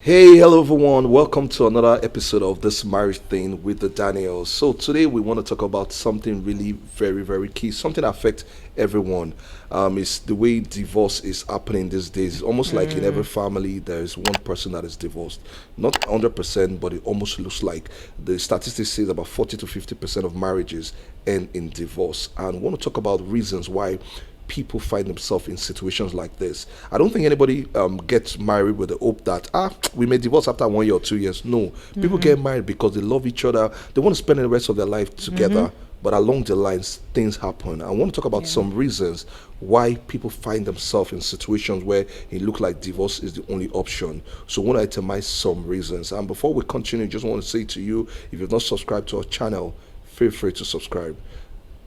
Hey, hello everyone. Welcome to another episode of this marriage thing with the Daniels. So today we want to talk about something really very, very key, something that affects everyone. It's the way divorce is happening these days. It's almost like in every family there is one person that is divorced. Not 100%, but it almost looks like the statistics says about 40 to 50% of marriages end in divorce. And we want to talk about reasons why people find themselves in situations like this. I don't think anybody gets married with the hope that we may divorce after 1 year or 2 years. No, people get married because they love each other. They want to spend the rest of their life together. But along the lines, things happen. I want to talk about some reasons why people find themselves in situations where it looks like divorce is the only option. So I want to itemize some reasons. And before we continue, just want to say to you, if you've not subscribed to our channel, feel free to subscribe.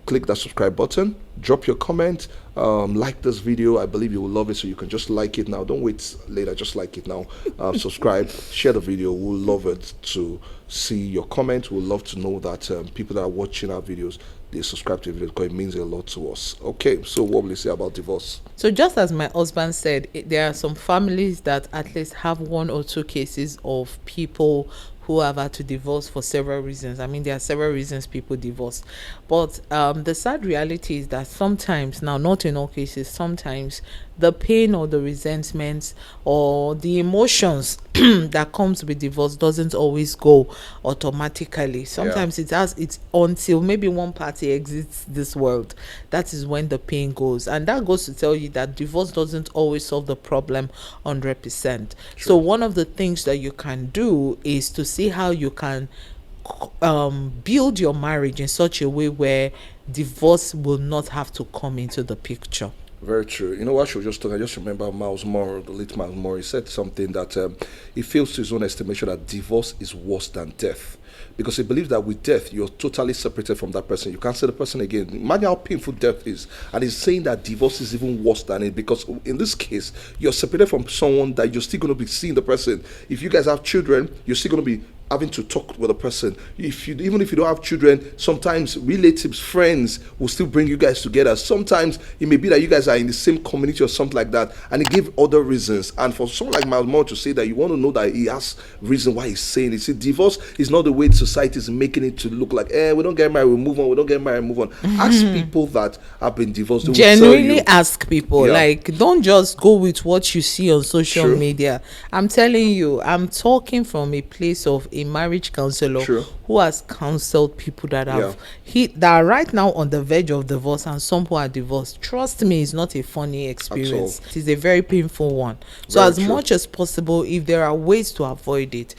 Click that subscribe button, drop your comment, like this video. I believe you will love it, so you can just like it now. Don't wait later, just like it now. Subscribe, share the video. We'll love it to see your comment. We'll love to know that people that are watching our videos, they subscribe to the video because it means a lot to us. Okay, so what will you say about divorce? So just as my husband said, there are some families that at least have 1 or 2 cases of people who have had to divorce for several reasons. I mean, there are several reasons people divorce. But the sad reality is that sometimes, now not in all cases, sometimes the pain or the resentment or the emotions that comes with divorce doesn't always go automatically. Sometimes it's until maybe one party exits this world, that is when the pain goes. And that goes to tell you that divorce doesn't always solve the problem 100%. So one of the things that you can do is to see how you can build your marriage in such a way where divorce will not have to come into the picture. Very true. You know what, I just remember Miles Moore, the late Miles Moore. He said something that he feels to his own estimation that divorce is worse than death. Because he believes that with death, you're totally separated from that person. You can't see the person again. Imagine how painful death is. And he's saying that divorce is even worse than it, because in this case, you're separated from someone that you're still going to be seeing the person. If you guys have children, you're still going to be having to talk with a person. Even if you don't have children, sometimes relatives, friends will still bring you guys together. Sometimes it may be that you guys are in the same community or something like that, and he gave other reasons. And for someone like Miles Moore to say that, you want to know that he has reason why he's saying it. See, divorce is not the way society is making it to look like, we don't get married, we move on, we don't get married, move on. Ask people that have been divorced. They genuinely ask people. Like, don't just go with what you see on social media. I'm telling you, I'm talking from a place of a marriage counselor who has counseled people that have that are right now on the verge of divorce, and some who are divorced. Trust me, it's not a funny experience. It is a very painful one. So as much as possible, if there are ways to avoid it,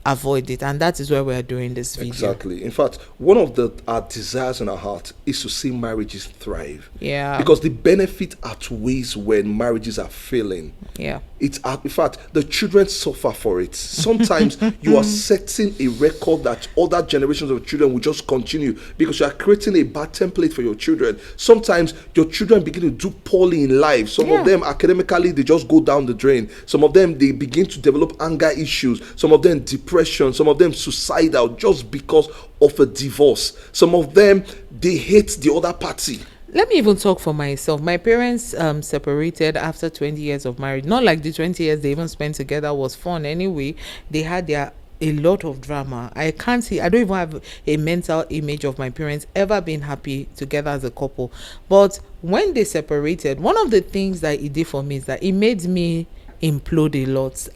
and that is why we are doing this video. Exactly. In fact, one of our desires in our heart is to see marriages thrive. Because the benefit outweighs when marriages are failing. In fact, the children suffer for it. Sometimes you are setting a record that other generations of children will just continue, because you are creating a bad template for your children. Sometimes your children begin to do poorly in life. Some of them academically, they just go down the drain. Some of them, they begin to develop anger issues. Some of them depression. Some of them suicidal just because of a divorce. Some of them, they hate the other party. Let me even talk for myself. My parents separated after 20 years of marriage. Not like the 20 years they even spent together was fun anyway. They had a lot of drama. I don't even have a mental image of my parents ever being happy together as a couple. But when they separated, one of the things that it did for me is that it made me implode a lot.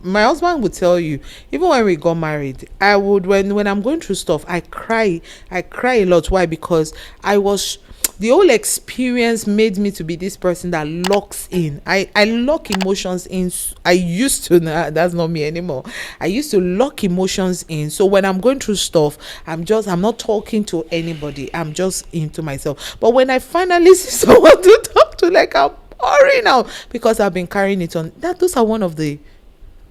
My husband would tell you, even when we got married, I would, when I'm going through stuff, I cry a lot. Why? Because the whole experience made me to be this person that locks in. I lock emotions in. I used to, that's not me anymore. I used to lock emotions in. So when I'm going through stuff, I'm not talking to anybody. I'm just into myself. But when I finally see someone to talk to, like, I'm pouring out because I've been carrying it on. Those are one of the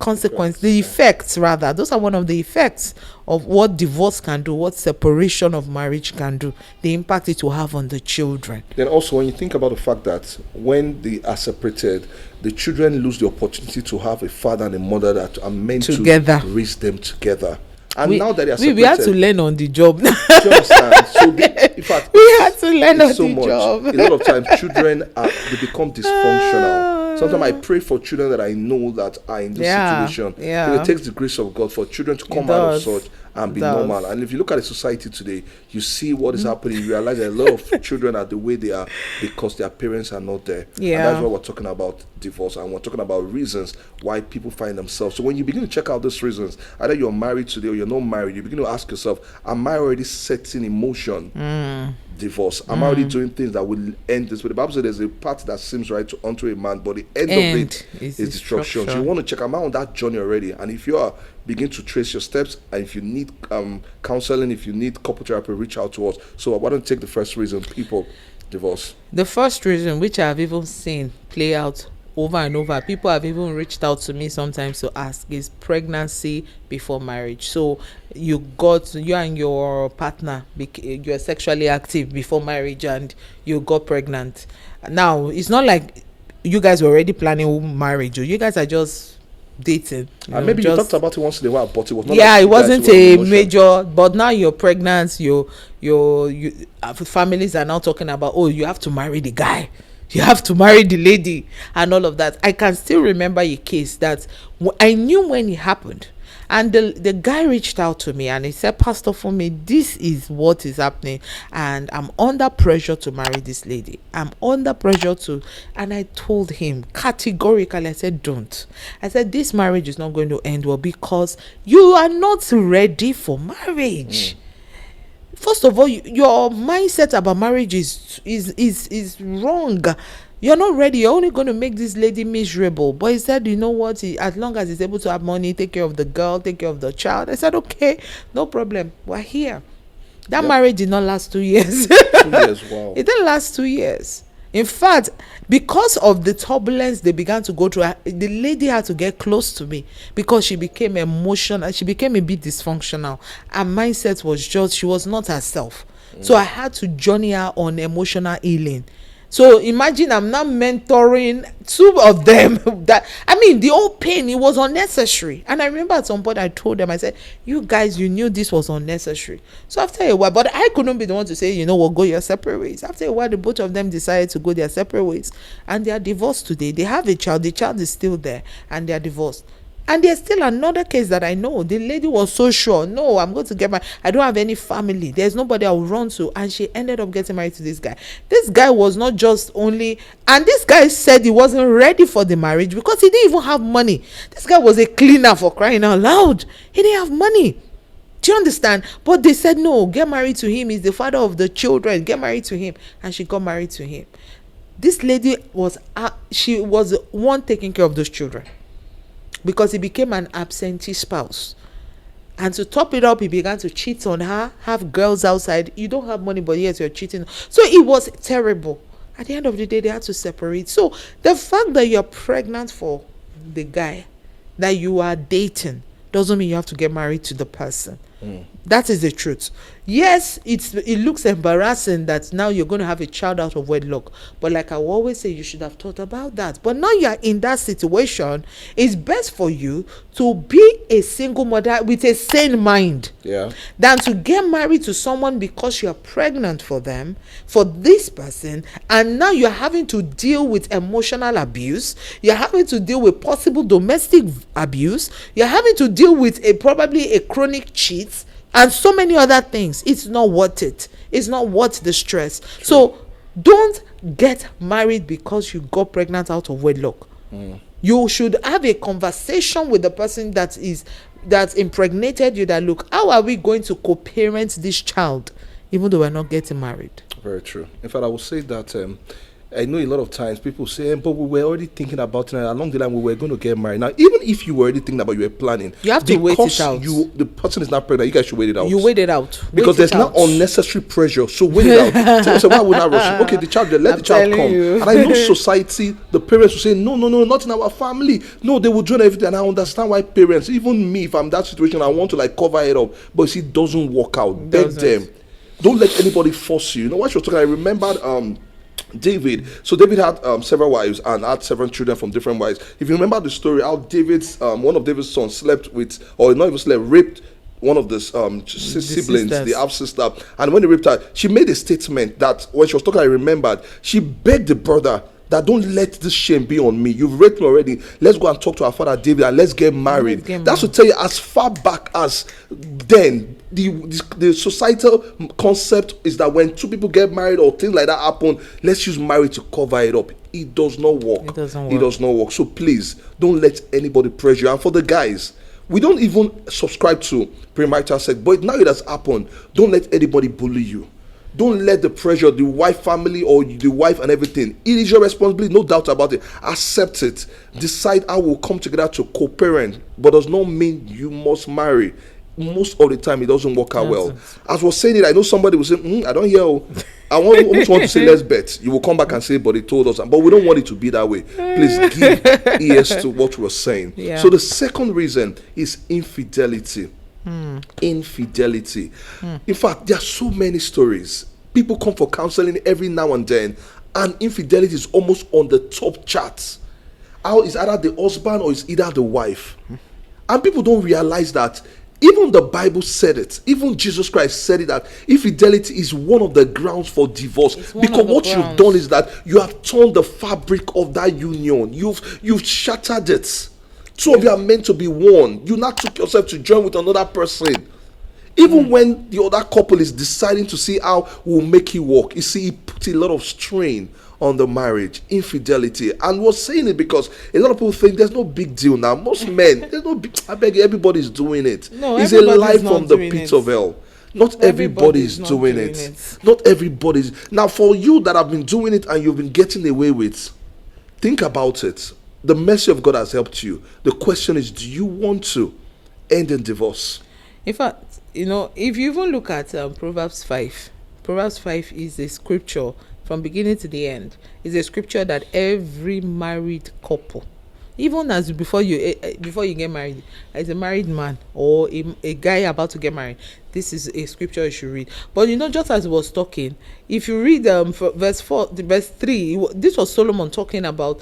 effects. Those are one of the effects of what divorce can do, what separation of marriage can do, the impact it will have on the children. Then also, when you think about the fact that when they are separated, the children lose the opportunity to have a father and a mother that are meant to raise them together. And now that they are we had to separated, learn on the job. do you understand? So in fact, We had to learn on so the much. job. A lot of times, children they become dysfunctional. Sometimes I pray for children that I know that are in this situation. Yeah. It takes the grace of God for children to come out of such and be normal. And if you look at the society today, you see what is happening. You realize that a lot of children are the way they are because their parents are not there. Yeah. And that's why we're talking about divorce, and we're talking about reasons why people find themselves. So when you begin to check out these reasons, either you're married today or you're not married, you begin to ask yourself, am I already setting in motion divorce? Am I already doing things that will end this? But the Bible says there's a path that seems right unto a man, but the end of it is destruction. So you want to check, am I on that journey already? And if you are, begin to trace your steps. And if you need counseling, if you need couple therapy, reach out to us. So I want to take the first reason people divorce. The first reason, which I've even seen play out over and over, people have even reached out to me sometimes to ask, is pregnancy before marriage. So you and your partner, you're sexually active before marriage and you got pregnant. Now it's not like you guys were already planning marriage, or you guys are just dating. And maybe you talked about it once in a while, but it was not. Yeah, like it wasn't a major. But now you're pregnant. Your families are now talking about, oh, you have to marry the guy, you have to marry the lady, and all of that. I can still remember a case that I knew when it happened. And the guy reached out to me and he said, Pastor, for me, this is what is happening. And I'm under pressure to marry this lady. I'm under pressure to. And I told him categorically, I said, don't. I said, this marriage is not going to end well because you are not ready for marriage. First of all, your mindset about marriage is wrong. You're not ready. You're only going to make this lady miserable. But he said, you know what? As long as he's able to have money, take care of the girl, take care of the child. I said, okay, no problem. We're here. That marriage did not last 2 years. 2 years, wow. It didn't last 2 years. In fact, because of the turbulence they began to go through, the lady had to get close to me because she became emotional. She became a bit dysfunctional. Her mindset was just, she was not herself. So I had to journey her on emotional healing. So imagine I'm now mentoring two of them. The whole pain, it was unnecessary. And I remember at some point I told them, I said, you guys, you knew this was unnecessary. So after a while, but I couldn't be the one to say, go your separate ways. After a while, the both of them decided to go their separate ways. And they are divorced today. They have a child. The child is still there. And they are divorced. And there's still another case that I know. The lady was so sure, no, I'm going to get married. I don't have any family. There's nobody I will run to. And she ended up getting married to this guy. This guy was not just only, and this guy said he wasn't ready for the marriage because he didn't even have money. This guy was a cleaner, for crying out loud. He didn't have money. Do you understand? But they said, no, get married to him. He's the father of the children. Get married to him. And she got married to him. This lady she was the one taking care of those children, because he became an absentee spouse. And to top it up, he began to cheat on her, have girls outside. You don't have money, but yes, you're cheating. So it was terrible. At the end of the day, they had to separate. So the fact that you're pregnant for the guy that you are dating doesn't mean you have to get married to the person. That is the truth. Yes, it looks embarrassing that now you're going to have a child out of wedlock. But like I always say, you should have thought about that. But now you're in that situation, it's best for you to be a single mother with a sane mind. Yeah. Than to get married to someone because you're pregnant for them, for this person, and now you're having to deal with emotional abuse. You're having to deal with possible domestic abuse. You're having to deal with probably a chronic cheat. And so many other things. It's not worth it. It's not worth the stress. True. So don't get married because you got pregnant out of wedlock. You should have a conversation with the person that impregnated you, that look, how are we going to co-parent this child even though we're not getting married? Very true. In fact, I would say that I know a lot of times people say, but we were already thinking about it, and along the line we were going to get married. Now, even if you were already thinking about, you were planning, you have to wait it out. The person is not pregnant, you guys should wait it out. You wait it out. Because there's not unnecessary pressure. So wait it out. So why would not rush? Okay, the child, let the child come. And I know society, the parents will say, no, not in our family. No, they will join everything. And I understand why parents, even me, if I'm in that situation, I want to cover it up. But it doesn't work out. Beg them. Don't let anybody force you. You know what you're talking? I remembered David. So David had several wives and had several children from different wives. If you remember the story, how one of David's sons slept with, or not even slept, raped one of the siblings, sisters. the half sister, and when they raped her, she made a statement that when she was talking, I remembered, she begged the brother that don't let this shame be on me. You've raped me already. Let's go and talk to our father David and let's get married. That's to tell you, as far back as then, the societal concept is that when two people get married or things like that happen, let's use marriage to cover it up. It does not work. It doesn't work. It does not work. So please, don't let anybody pressure you. And for the guys, we don't even subscribe to premarital sex, but now it has happened. Don't let anybody bully you. Don't let the pressure, the wife family or the wife and everything. It is your responsibility, no doubt about it. Accept it. Decide how we'll come together to co-parent, but does not mean you must marry. Most of the time, it doesn't work out well. As I was saying it, I know somebody will say, I don't hear. I almost want to say, let's bet. You will come back and say, but he told us. But we don't want it to be that way. Please give ears to what we're saying. Yeah. So the second reason is infidelity. Infidelity. In fact, there are so many stories. People come for counseling every now and then, and infidelity is almost on the top charts. How is either the husband or is either the wife, and people don't realize that even the Bible said it. Even Jesus Christ said it, that infidelity is one of the grounds for divorce. Because what you've done is that you have torn the fabric of that union. You've shattered it. Two of you are meant to be one. You now took yourself to join with another person. Even when the other couple is deciding to see how we'll make it work, you see, it puts a lot of strain on the marriage. Infidelity. And we're saying it because a lot of people think there's no big deal now. Most men, there's no big, I beg you, everybody's doing it. No, it's a life from the pit of hell. Not everybody is doing it. Not everybody's. Now, for you that have been doing it and you've been getting away with, think about it. The mercy of God has helped you. The question is, do you want to end in divorce? In fact, if you even look at Proverbs 5 is a scripture from beginning to the end. It's a scripture that every married couple, even as before you get married, as a married man or a guy about to get married, this is a scripture you should read. But just as he was talking, if you read verse 3, this was Solomon talking about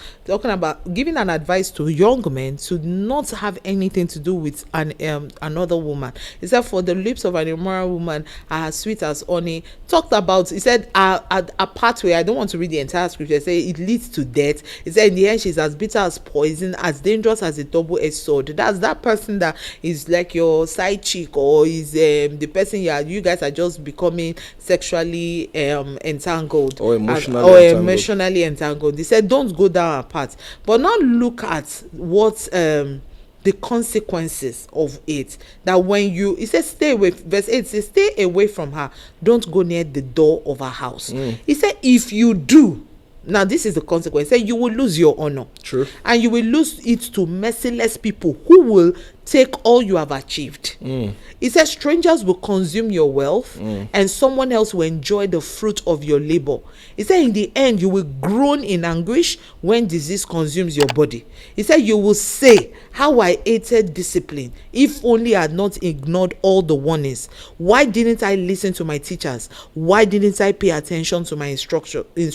giving an advice to young men to not have anything to do with another woman. He said, for the lips of an immoral woman are as sweet as honey. Talked about, he said, a pathway. I don't want to read the entire scripture. He said it leads to death. He said in the end she's as bitter as poison, as dangerous as a double-edged sword. That's that person that is like your side chick, or is the person you guys are just becoming sexually entangled or emotionally entangled. They said don't go down a path, but now look at what the consequences of it. That when it says stay away, verse 8 says stay away from her, don't go near the door of her house. He said if you do, now this is the consequence. Say you will lose your honor. True. And you will lose it to merciless people who will take all you have achieved. He says strangers will consume your wealth and someone else will enjoy the fruit of your labor. He said in the end you will groan in anguish when disease consumes your body. He said you will say, how I hated discipline. If only I had not ignored all the warnings. Why didn't I listen to my teachers? Why didn't I pay attention to my instructors? He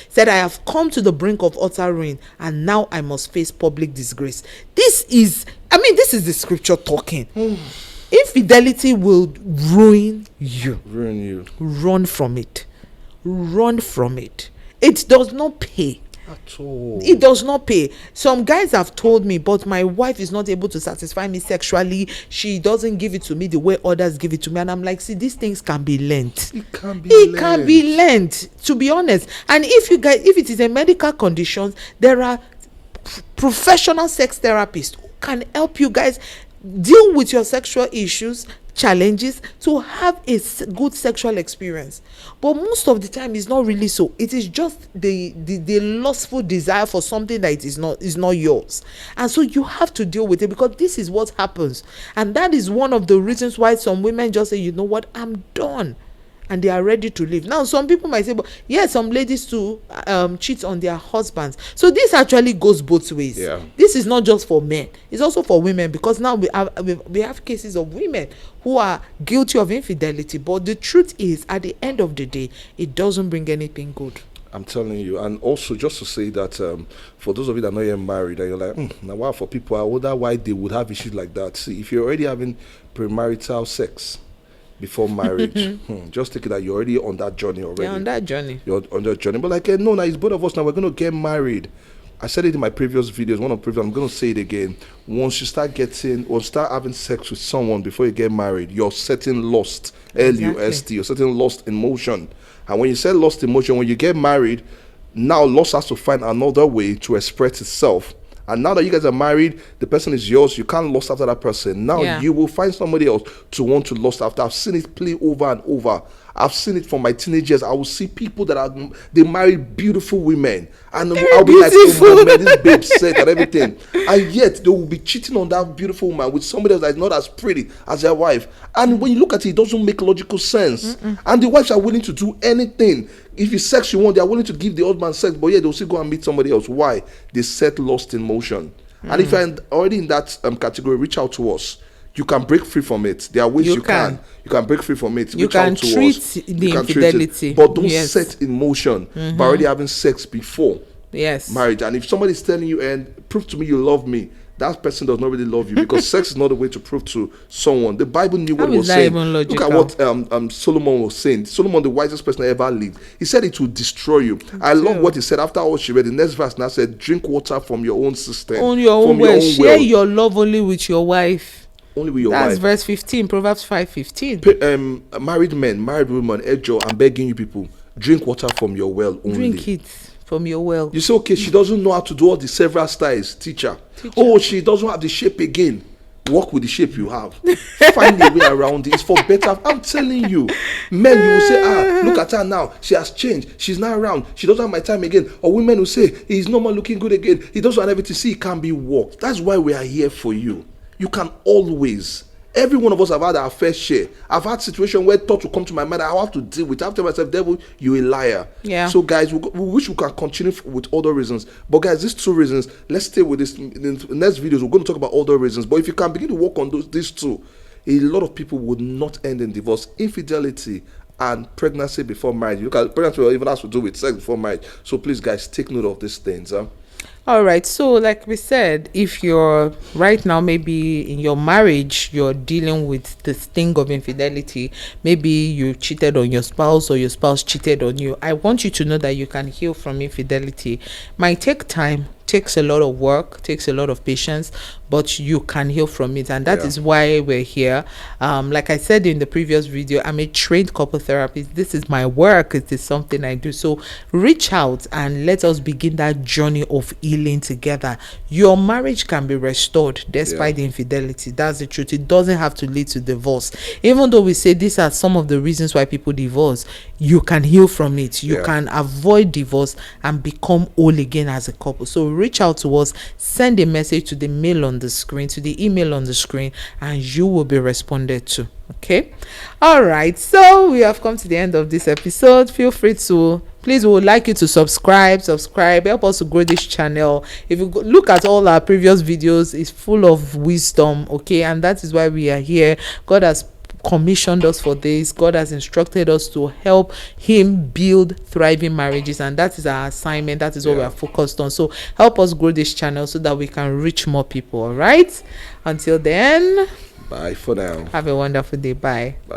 said I have come to the brink of utter ruin and now I must face public disgrace. This is the scripture talking. Infidelity will ruin you. Run from it. It does not pay at all. It does not pay. Some guys have told me, but my wife is not able to satisfy me sexually. She doesn't give it to me the way others give it to me. And I'm like, see, these things can be learned. It can be learned, to be honest. And if it is a medical condition, there are professional sex therapists who can help you guys deal with your sexual issues, challenges, to have a good sexual experience. But most of the time it's not really so. It is just the lustful desire for something that is not yours. And so you have to deal with it, because this is what happens. And that is one of the reasons why some women just say, you know what, I'm done. And they are ready to leave. Now, some people might say, but yes, some ladies too cheat on their husbands. So this actually goes both ways. Yeah. This is not just for men. It's also for women, because now we have cases of women who are guilty of infidelity. But the truth is, at the end of the day, it doesn't bring anything good. I'm telling you. And also, just to say that for those of you that are not yet married, and you're like, now, wow, for people, I wonder why they would have issues like that. See, if you're already having premarital sex before marriage, just take it that you're already on that journey already. You're on that journey. You're on that journey. But like, no, now it's both of us now. We're going to get married. I said it in my previous videos, one of the previous, I'm going to say it again. Once you start having sex with someone before you get married, you're setting lost, L-U-S-T, you're setting lost in motion. And when you set lost in motion, when you get married, now lost has to find another way to express itself. And now that you guys are married, the person is yours. You can't lust after that person. Now you will find somebody else to want to lust after. I've seen it play over and over. I've seen it from my teenagers. I will see people that they marry beautiful women, and I'll be like, oh man, this babe said and everything, and yet they will be cheating on that beautiful woman with somebody else that's not as pretty as their wife. And when you look at it, it doesn't make logical sense. And the wives are willing to do anything. If it's sex you want, they are willing to give the husband sex, but they'll still go and meet somebody else. Why? They set lust in motion. And if you're already in that category, reach out to us. You can break free from it. There are ways you can break free from it. You can treat the infidelity, but don't set in motion by already having sex before marriage. And if somebody is telling you, and prove to me you love me, that person does not really love you, because sex is not a way to prove to someone. The Bible knew what it was saying. Look at what Solomon was saying. Solomon, the wisest person that ever lived, he said it will destroy you. I love what he said after all she read. The next verse now said, drink water from your own system. On your own well. Share your love only with your wife. Only with your wife. That's verse 15, Proverbs 5:15. Married men, married women, 𝐻𝐲, I'm begging you people, drink water from your well only. Drink it from your well. You say, okay, she doesn't know how to do all the several styles. Teacher. Oh, she doesn't have the shape again. Work with the shape you have. Find a way around it. It's for better. I'm telling you. Men, you will say, look at her now. She has changed. She's not around. She doesn't have my time again. Or women will say, he's no more looking good again. He doesn't have everything. See, it can be worked. That's why we are here for you. You can always. Every one of us have had our fair share. I've had situations where thoughts will come to my mind. I have to deal with it. I have to tell myself, devil, you a liar. Yeah. So guys, we wish we can continue with other reasons. But guys, these two reasons, let's stay with this. In the next videos, we're going to talk about other reasons. But if you can begin to work on these two, a lot of people would not end in divorce. Infidelity and pregnancy before marriage. You look at pregnancy even has to do with sex before marriage. So please, guys, take note of these things. All right, so like we said, if you're right now maybe in your marriage, you're dealing with the sting of infidelity, maybe you cheated on your spouse or your spouse cheated on you, I want you to know that you can heal from infidelity. Might take time, takes a lot of work, takes a lot of patience, but you can heal from it, and that is why we're here. Like I said in the previous video, I'm a trained couple therapist. This is my work. It is something I do. So reach out and let us begin that journey of healing together. Your marriage can be restored despite the infidelity. That's the truth. It doesn't have to lead to divorce. Even though we say these are some of the reasons why people divorce, you can heal from it. You can avoid divorce and become whole again as a couple. So reach out to us, send a message to the mail on the screen, to the email on the screen, and you will be responded to. Okay, all right, so we have come to the end of this episode. Feel free to, please, we would like you to subscribe, help us to grow this channel. If you look at all our previous videos, it's full of wisdom, okay, and that is why we are here. God has commissioned us for this. God has instructed us to help him build thriving marriages, and that is our assignment. That is what we are focused on. So help us grow this channel so that we can reach more people. All right, until then, bye for now. Have a wonderful day. Bye.